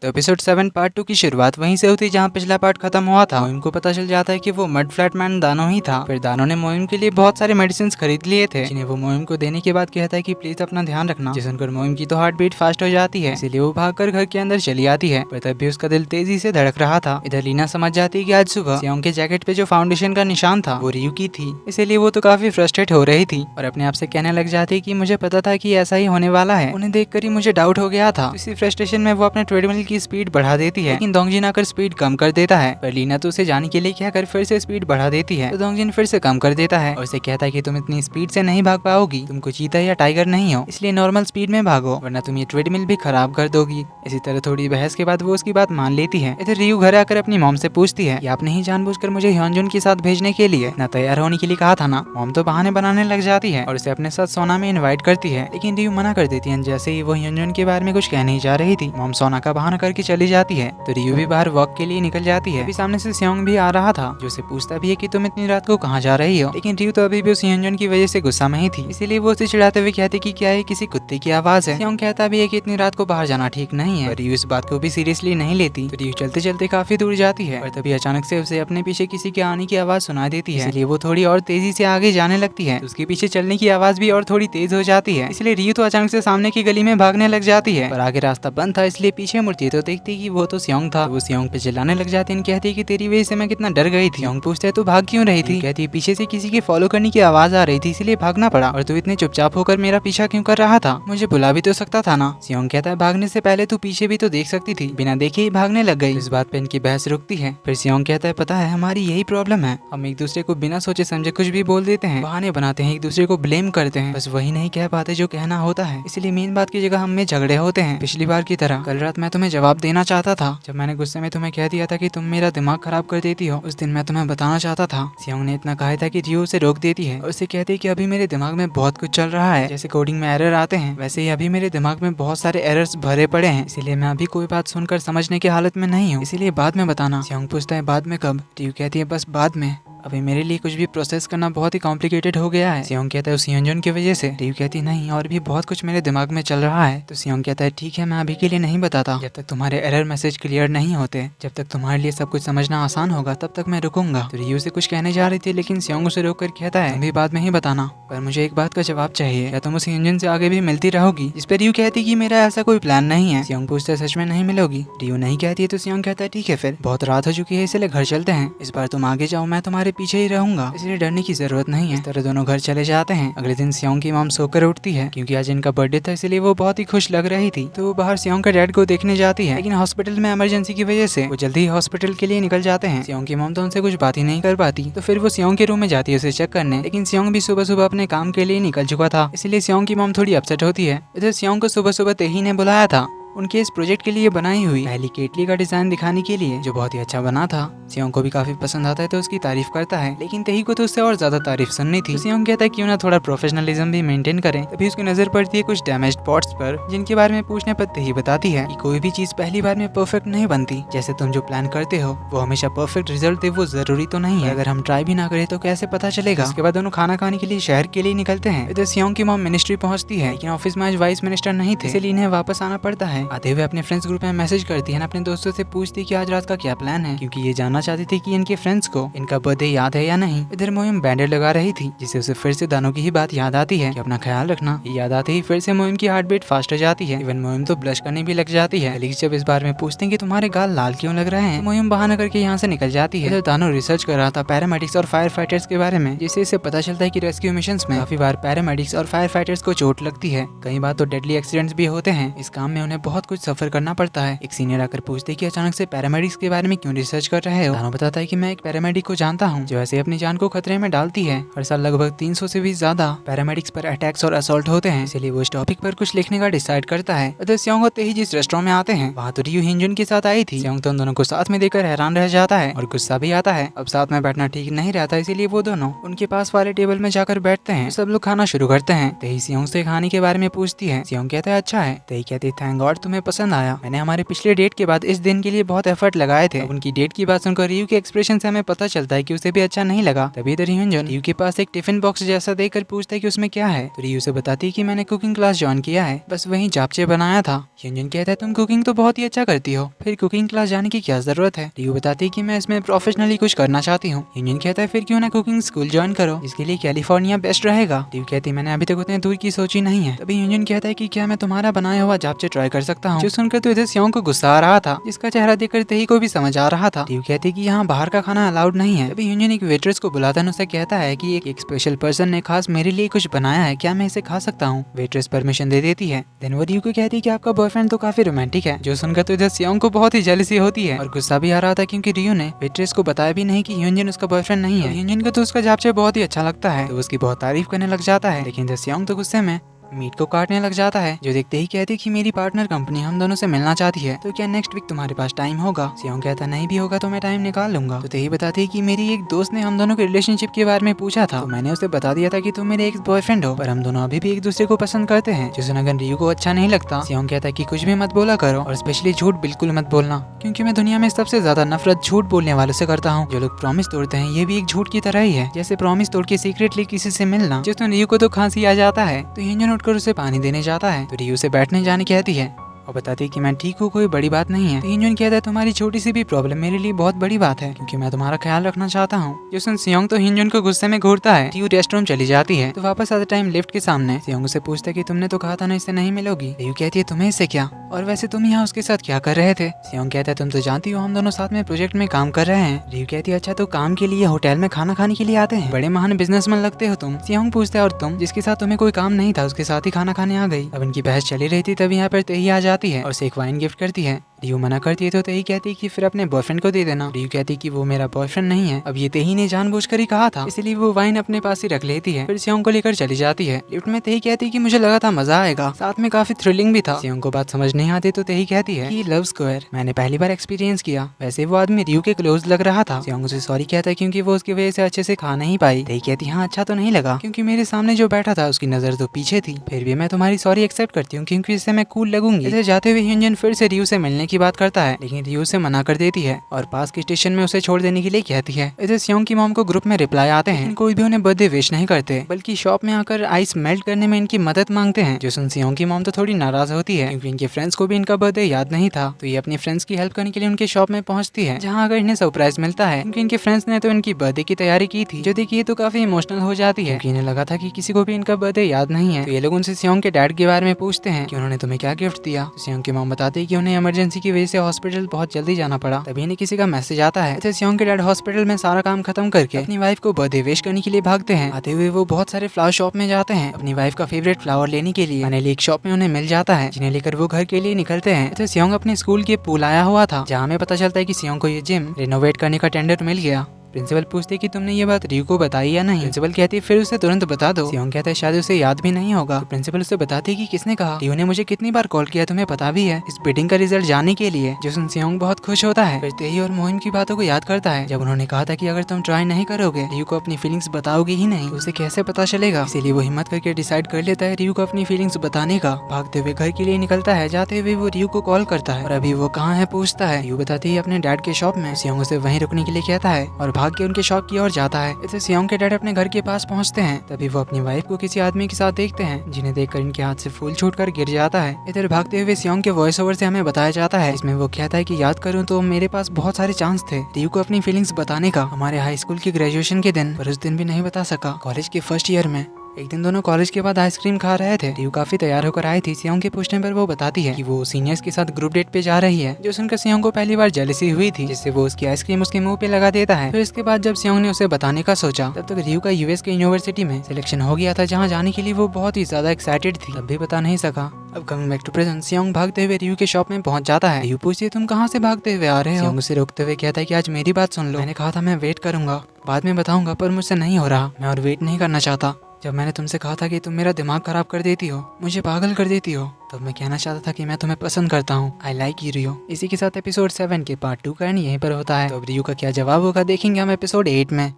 तो episode 7 part 2 की शुरुआत वहीं से होती जहां पिछला पार्ट खत्म हुआ था। मोइम को पता चल जाता है कि वो मड फ्लैट मैन दानो ही था। फिर दानो ने मोइम के लिए बहुत सारे मेडिसिन खरीद लिए थे, जिन्हें वो मोइम को देने के बाद कहता है कि प्लीज अपना ध्यान रखना। जिसे सुनकर मोइम की तो हार्ट बीट फास्ट हो जाती है, इसीलिए वो भागकर घर के अंदर चली आती है। पर तब भी उसका दिल तेजी से धड़क रहा था। इधर लीना समझ जाती है कि आज सुबह सियोंग के जैकेट पे जो फाउंडेशन का निशान था वो रियू की थी, इसीलिए वो तो काफी फ्रस्ट्रेट हो रही थी और अपने आप से कहने लग जाती कि मुझे पता था कि ऐसा ही होने वाला है। उन्हें देखकर ही मुझे डाउट हो गया था। इसी फ्रस्ट्रेशन में वो अपने ट्रेडमिल की स्पीड बढ़ा देती है, लेकिन दोंगजिन आकर स्पीड कम कर देता है। पर लीना तो उसे जाने के लिए कहकर फिर से स्पीड बढ़ा देती है, तो दोंगजिन फिर से कम कर देता है और उसे कहता है कि तुम इतनी स्पीड से नहीं भाग पाओगी, तुम कोई चीता या टाइगर नहीं हो, इसलिए नॉर्मल स्पीड में भागो वरना तुम ये ट्रेडमिल भी खराब कर दोगी। इसी तरह थोड़ी बहस के बाद वो उसकी बात मान लेती है। इधर रियू घर आकर अपनी मॉम से पूछती है कि आपने ही जानबूझकर मुझे ह्योनजुन के साथ भेजने के लिए ना तैयार होने के लिए कहा था ना। मॉम तो बहाने बनाने लग जाती है और उसे अपने साथ सोना में इनवाइट करती है, लेकिन रियू मना कर देती है। जैसे ही वो ह्योनजुन के बारे में कुछ कहने जा रही थी, मॉम सोना का बहाना करके चली जाती है। तो रियू भी बाहर वॉक के लिए निकल जाती है। अभी सामने से सियोंग भी आ रहा था, जो उसे पूछता भी है कि तुम इतनी रात को कहाँ जा रही हो, लेकिन रियू तो अभी भी उस ह्योनजुन की वजह से गुस्सा में ही थी, इसीलिए वो उसे चिढ़ाते हुए कहती कि क्या ये किसी कुत्ते की आवाज है। सियोंग कहता भी है कि इतनी रात को बाहर जाना ठीक नहीं है, पर रियू इस बात को भी सीरियसली नहीं लेती। तो रियू चलते चलते काफी दूर जाती है और तभी अचानक से उसे अपने पीछे किसी के आने की आवाज सुनाई देती है, इसलिए वो थोड़ी और तेजी से आगे जाने लगती है। उसके पीछे चलने की आवाज भी और थोड़ी तेज हो जाती है, इसलिए रियू तो अचानक से सामने की गली में भागने लग जाती है, पर आगे रास्ता बंद था, इसलिए पीछे मुड़ती तो देखती कि वो तो सियोंग था। वो सियोंग पे चिल्लाने लग जाती है, कहती है कि तेरी वजह से मैं कितना डर गई थी। सियोंग पूछता है तू भाग क्यों रही थी, कहती है पीछे से किसी के फॉलो करने की आवाज आ रही थी, इसलिए भागना पड़ा, और तू इतने चुपचाप होकर मेरा पीछा क्यों कर रहा था, मुझे बुला भी तो सकता था ना। सियोंग कहता है भागने से पहले तू पीछे भी तो देख सकती थी, बिना देखे ही भागने लग गई। इस बात पे इनकी बहस रुकती है। फिर सियोंग कहता है पता है हमारी यही प्रॉब्लम है, हम एक दूसरे को बिना सोचे समझे कुछ भी बोल देते हैं, बहाने बनाते हैं, एक दूसरे को ब्लेम करते हैं, बस वही नहीं कह पाते जो कहना होता है, इसलिए मेन बात की जगह हम में झगड़े होते हैं। पिछली बार की तरह कल रात मैं तुम्हें जवाब देना चाहता था, जब मैंने गुस्से में तुम्हें कह दिया था कि तुम मेरा दिमाग खराब कर देती हो, उस दिन मैं तुम्हें बताना चाहता था। सियोंग ने इतना कहा था कि रियू उसे रोक देती है और उसे कहती है कि अभी मेरे दिमाग में बहुत कुछ चल रहा है, जैसे कोडिंग में एरर आते हैं वैसे ही अभी मेरे दिमाग में बहुत सारे एरर्स भरे पड़े हैं, इसीलिए मैं अभी कोई बात सुनकर समझने की हालत में नहीं हूँ, इसीलिए बाद में बताना। सियोंग पूछता है बाद में कब, रियू कहती है बस बाद में, अभी मेरे लिए कुछ भी प्रोसेस करना बहुत ही कॉम्प्लिकेटेड हो गया है। सियोंग कहता है उस ह्योनजुन की वजह से। रियू कहती नहीं और भी बहुत कुछ मेरे दिमाग में चल रहा है। तो सियोंग कहता है ठीक है मैं अभी के लिए नहीं बताता, जब तक तुम्हारे एरर मैसेज क्लियर नहीं होते, जब तक तुम्हारे लिए सब कुछ समझना आसान होगा तब तक मैं रुकूंगा। तो रियू से कुछ कहने जा रही थी, लेकिन सियोंग उसे रोक कर कहता है अभी बाद में ही बताना, पर मुझे एक बात का जवाब चाहिए, या तुम उस ह्योनजुन से आगे भी मिलती रहोगी। इस पर रियू कहती कि मेरा ऐसा कोई प्लान नहीं है। सियोंग पूछता है सच में नहीं मिलोगी, रियू नहीं कहती है। तो सियोंग कहता है ठीक है फिर बहुत रात हो चुकी है, इसलिए घर चलते हैं, इस बार तुम आगे जाओ मैं तुम्हारे पीछे ही रहूंगा, इसलिए डरने की जरूरत नहीं है। इस तरह दोनों घर चले जाते हैं। अगले दिन सियोंग की मॉम सोकर उठती है, क्योंकि आज इनका बर्थडे था, इसलिए वो बहुत ही खुश लग रही थी। तो वो बाहर सियोंग का डैड को देखने जाती है, लेकिन हॉस्पिटल में इमरजेंसी की वजह से वो जल्दी ही हॉस्पिटल के लिए निकल जाते हैं। सियोंग की मॉम तो उनसे कुछ बात ही नहीं कर पाती, तो फिर वो सियोंग के रूम में जाती है उसे चेक करने, लेकिन सियोंग भी सुबह सुबह अपने काम के लिए निकल चुका था, इसलिए सियोंग की मॉम थोड़ी अपसेट होती है। इधर सियोंग को सुबह सुबह तेही ने बुलाया था उनके इस प्रोजेक्ट के लिए बनाई हुई पहली केटली का डिजाइन दिखाने के लिए, जो बहुत ही अच्छा बना था। सियोंग को भी काफी पसंद आता है तो उसकी तारीफ करता है, लेकिन तेही को तो उससे और ज्यादा तारीफ सुननी थी। तो सियोंग कहता है क्यों ना थोड़ा प्रोफेशनलिज्म भी मेंटेन करें। तभी उसकी नजर पड़ती है कुछ डैमेज्ड पॉट्स पर, जिनके बारे में पूछने पर तेही बताती है कि कोई भी चीज पहली बार में परफेक्ट नहीं बनती, जैसे तुम जो प्लान करते हो वो हमेशा परफेक्ट रिजल्ट दे वो जरूरी तो नहीं है, अगर हम ट्राई भी ना करें तो कैसे पता चलेगा। उसके बाद दोनों खाना खाने के लिए शहर के लिए निकलते हैं। इधर सियोंग की मॉम मिनिस्ट्री पहुंचती है, लेकिन ऑफिस में आज वाइस मिनिस्टर नहीं थे, इसलिए इन्हें वापस आना पड़ता है। आते हुए अपने फ्रेंड्स ग्रुप में मैसेज करती है, अपने दोस्तों से पूछती कि आज रात का क्या प्लान है, क्योंकि ये जानना चाहती थी कि इनके फ्रेंड्स को इनका बर्थडे याद है या नहीं। इधर मोइम बैंडेड लगा रही थी, जिससे उसे फिर से दानों की ही बात याद आती है कि अपना ख्याल रखना। ये याद आते ही फिर से मोइम की हार्ट बीट फास्ट हो जाती है। इवन मोइम तो ब्लश करने भी लग जाती है। लेकिन जब इस बारे में पूछते हैं कि तुम्हारे गाल लाल क्यों लग रहे हैं, तो मोइम बहाना करके यहाँ से निकल जाती है। इधर दानों रिसर्च कर रहा था पैरामेडिक्स और फायर फाइटर्स के बारे में, जिससे इसे पता चलता है कि रेस्क्यू मिशंस में काफी बार पैरामेडिक्स और फायर फाइटर्स को चोट लगती है, कई बार तो डेडली एक्सीडेंट्स भी होते हैं। इस काम में उन्हें बहुत कुछ सफर करना पड़ता है। एक सीनियर आकर पूछते कि अचानक से पैरामेडिक्स के बारे में क्यों रिसर्च कर रहे हो। दानो बताता है कि मैं एक पैरामेडिक को जानता हूँ जो ऐसे अपनी जान को खतरे में डालती है। हर साल लगभग 300 से भी ज्यादा पैरामेडिक्स पर अटैक्स और असॉल्ट होते हैं, इसलिए वो इस टॉपिक पर कुछ लिखने का डिसाइड करता है। उधर सियोंग और तेही जिस रेस्टोरेंट में आते हैं वहाँ तो रियू ह्योनजुन के साथ आई थी। सियोंग तो उन दोनों को साथ में देखकर हैरान रह जाता है और गुस्सा भी आता है। अब साथ में बैठना ठीक नहीं रहता, इसीलिए वो दोनों उनके पास वाले टेबल में जाकर बैठते हैं। सब लोग खाना शुरू करते हैं। तेही सियोंग से खाने के बारे में पूछती है। सियोंग कहता है अच्छा है। तेही कहती है थैंक गॉड तुम्हें पसंद आया। मैंने हमारे पिछले डेट के बाद इस दिन के लिए बहुत एफर्ट लगाए थे। उनकी डेट की बात सुनकर रियू के एक्सप्रेशन से हमें पता चलता है कि उसे भी अच्छा नहीं लगा। तभी इधर ह्यूनजन रियू के पास एक टिफिन बॉक्स जैसा देखकर पूछता है कि उसमें क्या है। तो रियू से बताती है कि मैंने कुकिंग क्लास ज्वाइन किया है, बस वही जापचे बनाया था। ह्यूनजन कहता है तुम कुकिंग तो बहुत ही अच्छा करती हो, फिर कुकिंग क्लास जाने की क्या जरूरत है। रियू बताती है कि मैं इसमें प्रोफेशनली कुछ करना चाहती हूँ। ह्यूनजन कहता है फिर क्यों ना कुकिंग स्कूल ज्वाइन करो, इसके लिए कैलिफोर्निया बेस्ट रहेगा। रियू कहती है मैंने अभी तक उतने दूर की सोची नहीं है। तभी ह्यूनजन कहता है कि क्या मैं तुम्हारा बनाया हुआ जापचे ट्राई कर सकता हूँ। जो सुनकर तो इधर सियोंग को गुस्सा आ रहा था, जिसका चेहरा देखकर तेही को भी समझ आ रहा था। रियू कहती है कि यहाँ बाहर का खाना अलाउड नहीं है। तभी ह्यूनजन एक वेट्रेस को बुलाता है, उसे कहता है कि एक स्पेशल पर्सन ने खास मेरे लिए कुछ बनाया है, क्या मैं इसे खा सकता हूँ। वेट्रेस परमिशन दे देती है। देन वो रियू को कहती है कि आपका बॉयफ्रेंड तो काफी रोमांटिक है। जो सुनकर तो इधर सियोंग को बहुत ही जेलसी होती है और गुस्सा भी आ रहा था, क्योंकि रियू ने वेट्रेस को बताया भी नहीं कि ह्यूनजन उसका बॉयफ्रेंड नहीं है। ह्यूनजन को तो उसका जापचे बहुत ही अच्छा लगता है, तो उसकी बहुत तारीफ करने लग जाता है। लेकिन इधर सियोंग तो गुस्से में मीट को काटने लग जाता है। जो देखते ही कहती है कि मेरी पार्टनर कंपनी हम दोनों से मिलना चाहती है, तो क्या नेक्स्ट वीक तुम्हारे पास टाइम होगा। सियोंग कहता नहीं भी होगा तो मैं टाइम निकाल लूंगा। तो तेही बताती है कि मेरी एक दोस्त ने हम दोनों के रिलेशनशिप के बारे में पूछा था, तो मैंने उसे बता दिया था कि तुम मेरे एक्स बॉयफ्रेंड हो, पर हम दोनों अभी भी एक दूसरे को पसंद करते हैं। जो सुनकर रियू को अच्छा नहीं लगता। सियोंग कहता है कि कुछ भी मत बोला करो, और स्पेशली झूठ बिल्कुल मत बोलना, क्योंकि मैं दुनिया में सबसे ज्यादा नफरत झूठ बोलने वालों से करता हूँ। जो लोग प्रॉमिस तोड़ते हैं ये भी एक झूठ की तरह ही है, जैसे प्रॉमिस तोड़ के सीक्रेटली किसी से मिलना। जिसमें रियू को तो खांसी आ जाता है, तो ह्यूनजन उठकर उसे पानी देने जाता है। तो रियू से बैठने जाने कहती है और बताती है कि मैं ठीक हूँ, कोई बड़ी बात नहीं है। तो ह्यूनजन कहता है तुम्हारी छोटी सी भी प्रॉब्लम मेरे लिए बहुत बड़ी बात है, क्योंकि मैं तुम्हारा ख्याल रखना चाहता हूँ। जो सुन सियोंग तो ह्यूनजन को गुस्से में घूरता है। रियू रेस्टरूम चली जाती है। तो वापस आते टाइम लिफ्ट के सामने सियोंग से पूछता है कि तुमने तो कहा था ना इससे नहीं मिलोगी। रियू कहती है तुम्हें इससे क्या, और वैसे तुम यहाँ उसके साथ क्या कर रहे थे। सियोंग कहता है तुम तो जानती हो हम दोनों साथ में प्रोजेक्ट में काम कर रहे हैं। रियू कहती है अच्छा तो काम के लिए होटल में खाना खाने के लिए आते हैं, बड़े महान बिजनेसमैन लगते हो तुम। सियोंग पूछता है और तुम जिसके साथ तुम्हें कोई काम नहीं था उसके साथ ही खाना खाने आ गई। अब इनकी बहस चली रही थी, तब यहाँ पर तेही आ जाती है और उसे एक वाइन गिफ्ट करती है। रियू मना करती है तो तेही कहती है कि फिर अपने बॉयफ्रेंड को दे देना। रियू कहती है कि वो मेरा बॉयफ्रेंड नहीं है। अब ये तेही ने जानबूझकर ही कहा था, इसलिए वो वाइन अपने पास ही रख लेती है। फिर सियोंग को लेकर चली जाती है। लिफ्ट में तेही कहती है कि मुझे लगा था मजा आएगा, साथ में काफी थ्रिलिंग भी था। सियोंग को बात समझ नहीं आती तो तेही कहती है कि लव स्क्वायर मैंने पहली बार एक्सपीरियंस किया। वैसे वो आदमी रियू के क्लोज लग रहा था। सियोंग उसे सॉरी कहता है क्योंकि वो उसकी वजह से अच्छे से खा नहीं पाई। तेही कहती है हाँ अच्छा तो नहीं लगा, क्योंकि मेरे सामने जो बैठा था उसकी नजर तो पीछे थी। फिर भी मैं तुम्हारी सॉरी एक्सेप्ट करती हूँ, क्योंकि इससे मैं कूल लगूंगी। इधर जाते हुए ह्यूनजन फिर से रियू से मिलने की बात करता है, लेकिन रियू से मना कर देती है और पास के स्टेशन में उसे छोड़ देने के लिए कहती है। इधर सियोंग की मॉम को ग्रुप में रिप्लाई आते हैं, कोई भी उन्हें बर्थडे विश नहीं करते, बल्कि शॉप में आकर आइस मेल्ट करने में इनकी मदद मांगते हैं। जो सुन सियोंग की मॉम तो थोड़ी नाराज होती है, क्योंकि इनके फ्रेंड्स को भी इनका बर्थडे याद नहीं था। तो ये अपने फ्रेंड्स की हेल्प करने के लिए उनके शॉप में पहुंचती है, जहां अगर इन्हें सरप्राइज मिलता है, क्योंकि इनके फ्रेंड्स ने तो इनकी बर्थडे की तैयारी की थी। जो देखिए तो काफी इमोशनल हो जाती है, क्योंकि इन्हें लगा था कि किसी को भी इनका बर्थडे याद नहीं है। तो ये लोग उनसे सियोंग के डैड के बारे में पूछते हैं कि उन्होंने तुम्हें क्या गिफ्ट दिया। तो सियोंग की मॉम बताती है कि उन्हें इमरजेंसी की वजह से हॉस्पिटल बहुत जल्दी जाना पड़ा। तभी इन्हें किसी का मैसेज आता है। तो सियोंग के डैड हॉस्पिटल में सारा काम खत्म करके अपनी वाइफ को बर्थडे विश करने के लिए भागते हैं। आते हुए वो बहुत सारे फ्लावर शॉप में जाते हैं अपनी वाइफ का फेवरेट फ्लावर लेने के लिए। फाइनली एक शॉप में उन्हें मिल जाता है, जिन्हें लेकर वो घर के लिए निकलते हैं। तो सियोंग अपने स्कूल के पूल आया हुआ था, जहाँ हमें पता चलता है कि सियोंग को ये जिम रिनोवेट करने का टेंडर मिल गया। प्रिंसिपल पूछते कि तुमने ये बात रियू को बताई या नहीं। प्रिंसिपल कहती फिर उसे तुरंत बता दो। सियोंग कहता है शायद उसे याद भी नहीं होगा। तो प्रिंसिपल उसे बताती कि किसने कहा। रियू ने मुझे कितनी बार कॉल किया तुम्हें पता भी है, इस बिडिंग का रिजल्ट जानने के लिए। जो सुन सियोंग बहुत खुश होता है। फिर तेही और मोहिम की बातों को याद करता है, जब उन्होंने कहा था कि अगर तुम ट्राई नहीं करोगे, रियू को अपनी फीलिंग्स बताओगे ही नहीं, उसे कैसे पता चलेगा। इसीलिए वो हिम्मत करके डिसाइड कर लेता है रियू को अपनी फीलिंग्स बताने का। भागते हुए घर के लिए निकलता है। जाते हुए वो रियू को कॉल करता है और अभी वो कहाँ है पूछता है। रियू बताती है अपने डैड के शॉप में। सियोंग उसे वहीं रुकने के लिए कहता है और भाग के उनके शॉप की ओर जाता है। इसे सियोंग के डैड अपने घर के पास पहुंचते हैं। तभी वो अपनी वाइफ को किसी आदमी के साथ देखते हैं, जिन्हें देखकर इनके हाथ से फूल छूटकर गिर जाता है। इधर भागते हुए सियोंग के वॉइस ओवर से हमें बताया जाता है, इसमें वो कहता है कि याद करूं तो मेरे पास बहुत सारे चांस थे रियू को अपनी फीलिंग्स बताने का, हमारे हाई स्कूल की ग्रेजुएशन के दिन, पर उस दिन भी नहीं बता सका। कॉलेज के फर्स्ट ईयर में एक दिन दोनों कॉलेज के बाद आइसक्रीम खा रहे थे। रियू काफी तैयार होकर आई थी। सियोंग के पूछने पर वो बताती है कि वो सीनियर्स के साथ ग्रुप डेट पे जा रही है। जो सुनकर सियोंग को पहली बार जेलसी हुई थी, जिससे वो उसकी आइसक्रीम उसके मुंह पे लगा देता है। फिर इसके बाद जब सियोंग ने उसे बताने का सोचा, तब तक रियू का यूएस के यूनिवर्सिटी में सिलेक्शन हो गया था, जहाँ जाने के लिए वो बहुत ही ज्यादा एक्साइटेड थी, तब भी बता नहीं सका। अब कमिंग बैक टू प्रेजेंट, सियोंग भागते हुए रियू के शॉप में पहुंच जाता है। रियू पूछती है तुम कहाँ से भागते हुए आ रहे हो। सियोंग उसे रोकते हुए कहता है कि आज मेरी बात सुन लो, मैंने कहा था मैं वेट करूंगा, बाद में बताऊंगा, पर मुझसे नहीं हो रहा, मैं और वेट नहीं करना चाहता। जब मैंने तुमसे कहा था कि तुम मेरा दिमाग खराब कर देती हो, मुझे पागल कर देती हो, तब मैं कहना चाहता था कि मैं तुम्हें पसंद करता हूँ। आई लाइक यू रियो। इसी के साथ एपिसोड 7 के पार्ट 2 का एंड यहीं पर होता है। तो अब रियो का क्या जवाब होगा देखेंगे हम एपिसोड 8 में।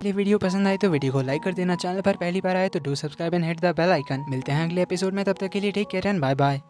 ये वीडियो पसंद आए तो वीडियो को लाइक कर देना, चैनल पर पहली बार आए तो do subscribe and hit the bell icon. मिलते हैं अगले एपिसोड में, तब तक के लिए take care and bye bye.